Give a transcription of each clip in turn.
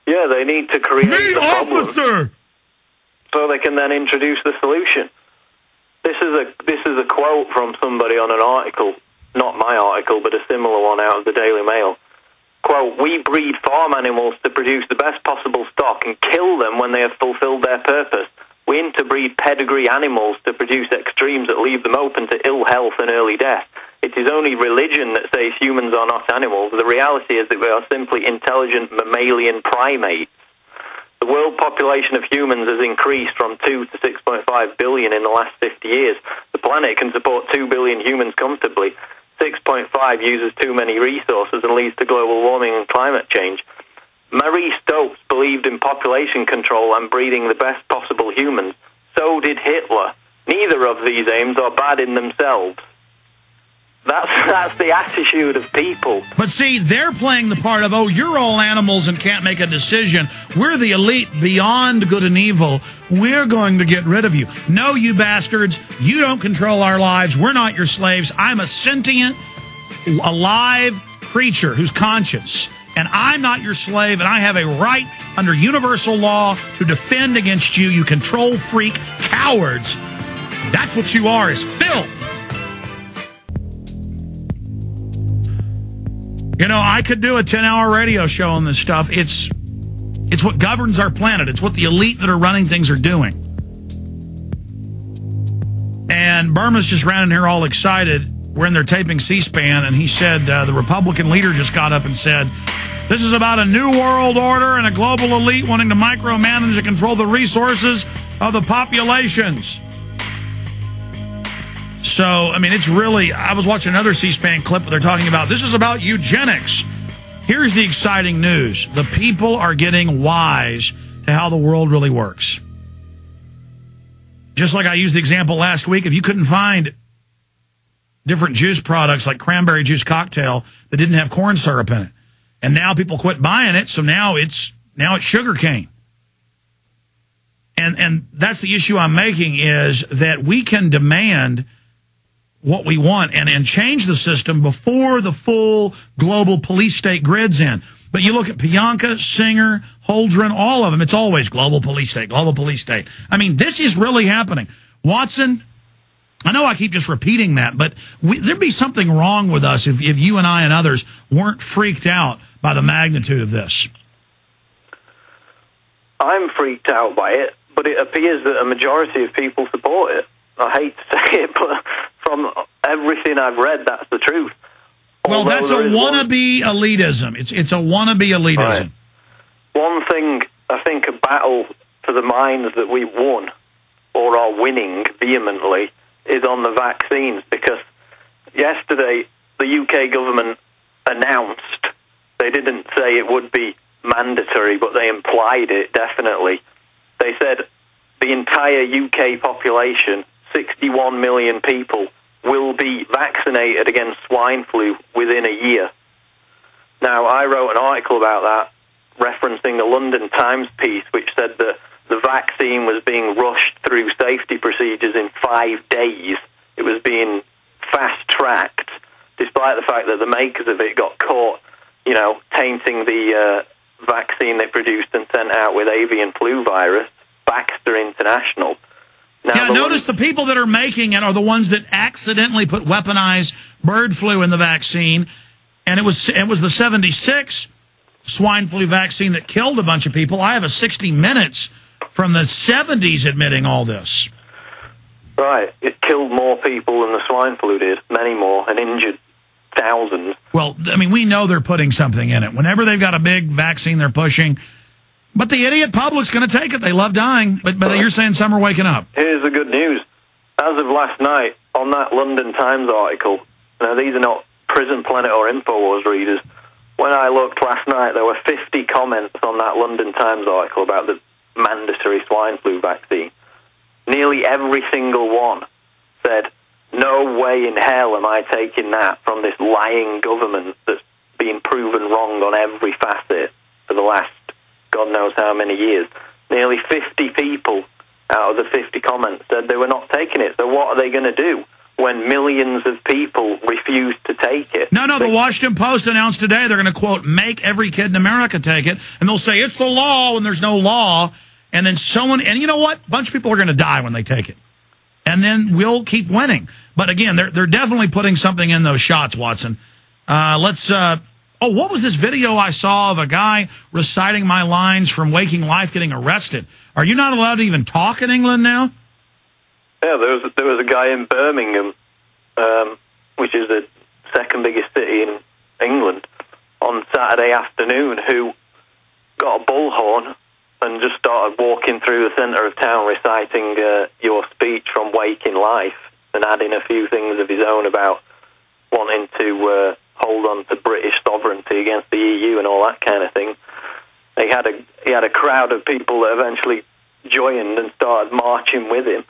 Yeah, they need to create the problem, officer! So they can then introduce the solution. This is a quote from somebody on an article, not my article, but a similar one out of the Daily Mail. Quote, "We breed farm animals to produce the best possible stock and kill them when they have fulfilled their purpose. We interbreed pedigree animals to produce extremes that leave them open to ill health and early death. It is only religion that says humans are not animals. The reality is that we are simply intelligent mammalian primates. The world population of humans has increased from 2 to 6.5 billion in the last 50 years. The planet can support 2 billion humans comfortably. 6.5 uses too many resources and leads to global warming and climate change. Marie Stopes believed in population control and breeding the best possible humans. So did Hitler. Neither of these aims are bad in themselves." That's the attitude of people. But see, they're playing the part of, oh, you're all animals and can't make a decision. We're the elite beyond good and evil. We're going to get rid of you. No, you bastards. You don't control our lives. We're not your slaves. I'm a sentient, alive creature who's conscious. And I'm not your slave, and I have a right under universal law to defend against you, you control freak cowards. That's what you are, is filth. You know, I could do a 10-hour radio show on this stuff. It's what governs our planet. It's what the elite that are running things are doing. And Burma's just ran in here all excited. We're in there taping C-SPAN, and he said the Republican leader just got up and said, "This is about a new world order and a global elite wanting to micromanage and control the resources of the populations." So, I mean, it's really, I was watching another C-SPAN clip where they're talking about, this is about eugenics. Here's the exciting news. The people are getting wise to how the world really works. Just like I used the example last week, if you couldn't find different juice products like cranberry juice cocktail that didn't have corn syrup in it, and now people quit buying it, so now it's sugar cane. And that's the issue I'm making, is that we can demand what we want and change the system before the full global police state grid's in. But you look at Bianca, Singer, Holdren, all of them, it's always global police state, global police state. I mean, this is really happening. Watson, I know I keep just repeating that, but there'd be something wrong with us if you and I and others weren't freaked out by the magnitude of this. I'm freaked out by it, but it appears that a majority of people support it. I hate to say it, but from everything I've read, that's the truth. Well, that's a wannabe elitism. It's a wannabe elitism. Right. One thing, I think, a battle for the minds that we've won, or are winning vehemently, is on the vaccines, because yesterday the UK government announced, they didn't say it would be mandatory, but they implied it definitely. They said the entire UK population, 61 million people, will be vaccinated against swine flu within a year. Now, I wrote an article about that, referencing the London Times piece, which said that the vaccine was being rushed through safety procedures in 5 days. It was being fast-tracked, despite the fact that the makers of it got caught, tainting the vaccine they produced and sent out with avian flu virus, Baxter International. Now, notice the people that are making it are the ones that accidentally put weaponized bird flu in the vaccine, and it was the 76 swine flu vaccine that killed a bunch of people. I have a 60 Minutes from the 70s admitting all this. Right. It killed more people than the swine flu did, many more, and injured thousands. Well, I mean, we know they're putting something in it. Whenever they've got a big vaccine they're pushing, but the idiot public's going to take it. They love dying. But you're saying some are waking up. Here's the good news. As of last night, on that London Times article, now these are not Prison Planet or InfoWars readers, when I looked last night, there were 50 comments on that London Times article about the mandatory swine flu vaccine. Nearly every single one said, no way in hell am I taking that from this lying government that's been proven wrong on every facet for the last God knows how many years. Nearly 50 people out of the 50 comments said they were not taking it. So what are they going to do? when millions of people refuse to take it. No, the Washington Post announced today they're going to, quote, make every kid in America take it, and they'll say it's the law when there's no law, and then someone, and you know what? A bunch of people are going to die when they take it. And then we'll keep winning. But again, they're definitely putting something in those shots, Watson. What was this video I saw of a guy reciting my lines from Waking Life getting arrested? Are you not allowed to even talk in England now? Yeah, there was a guy in Birmingham, which is the second biggest city in England, on Saturday afternoon, who got a bullhorn and just started walking through the centre of town reciting your speech from Waking Life and adding a few things of his own about wanting to hold on to British sovereignty against the EU and all that kind of thing. He had a crowd of people that eventually joined and started marching with him.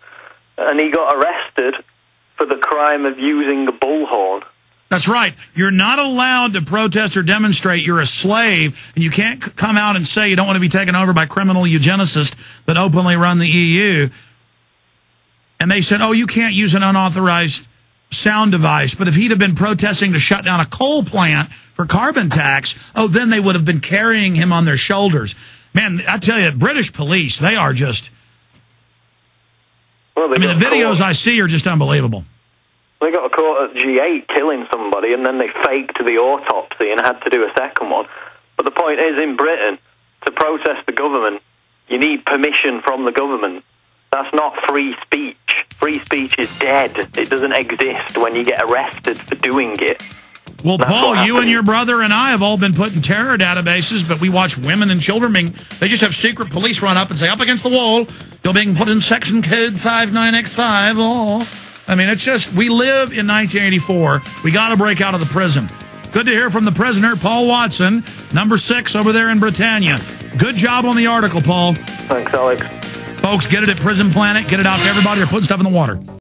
And he got arrested for the crime of using a bullhorn. That's right. You're not allowed to protest or demonstrate. You're a slave, and you can't come out and say you don't want to be taken over by criminal eugenicists that openly run the EU. And they said, oh, you can't use an unauthorized sound device. But if he'd have been protesting to shut down a coal plant for carbon tax, then they would have been carrying him on their shoulders. Man, I tell you, British police, they are just... Well, the videos I see are just unbelievable. They got caught at G8 killing somebody, and then they faked the autopsy and had to do a second one. But the point is, in Britain, to protest the government, you need permission from the government. That's not free speech. Free speech is dead. It doesn't exist when you get arrested for doing it. Well, Paul, you and your brother and I have all been put in terror databases, but we watch women and children they just have secret police run up and say, up against the wall, you're being put in section code 59X5. Oh, I mean, it's just, we live in 1984. We got to break out of the prison. Good to hear from the prisoner, Paul Watson, number 6 over there in Britannia. Good job on the article, Paul. Thanks, Alex. Folks, get it at Prison Planet. Get it out to everybody. They're putting stuff in the water.